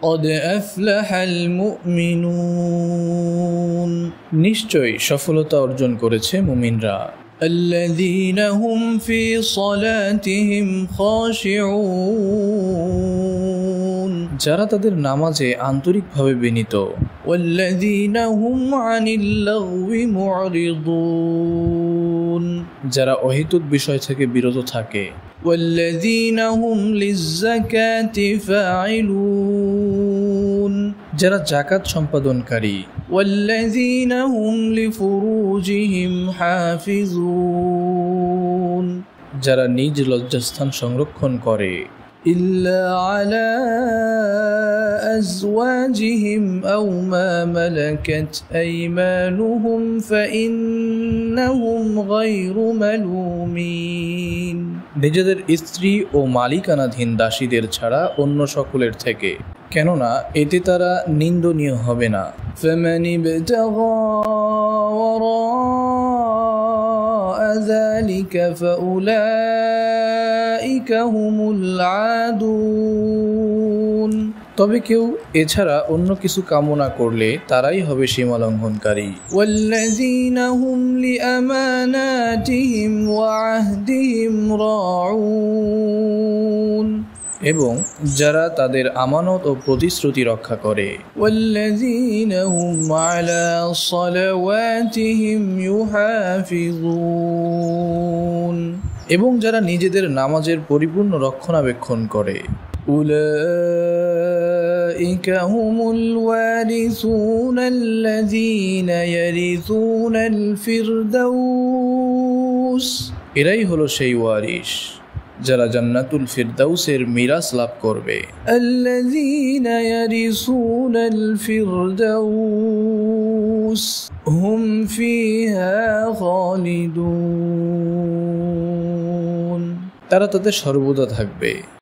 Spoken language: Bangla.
قد أفلح المؤمنون নিশ্চয়ই সফলতা অর্জন করেছে মুমিনরা الذين هم في صلاتهم خاشعون যারা তাদের নামাজে আন্তরিকভাবে বিনীত والذين هم عن اللغو معرضون যারা অহেতুক বিষয় থেকে বিরত থাকে والذين هم للزكاة فاعلون যারা যাকাত সম্পাদনকারী والذين هم لفروجهم حافظون যারা নিজ লজ্জাস্থান সংরক্ষণ করে إلا على أزواجهم أو ما ملكت أيمانهم فإنهم غير ملومين নিজেদের স্ত্রী ও মালিকানাধীন দাসীদের ছাড়া অন্য সকলের থেকে কেননা এতে তারা নিন্দনীয় হবে না فمن ابتغى وراء ذلك فأولئك هم العادون তবে কেউ এছাড়া অন্য কিছু কামনা করলে তারাই হবে সীমা লঙ্ঘনকারী والذين هم لأماناتهم وعهدهم راعون এবং যারা তাদের আমানত ও প্রতিশ্রুতি রক্ষা করে والذين هم على صلواتهم يحافظون এবং যারা নিজেদের নামাজের পরিপূর্ণ রক্ষণাবেক্ষণ করে أولئك هم الوارثون الذين يرثون الفردوس এরাই হলো সেই ওয়ারিস যারা জান্নাতুল ফিরদাউসের মিরাস লাভ করবে الذين يرثون الفردوس هم فيها خالدون তারা তাতে সর্বদা থাকবে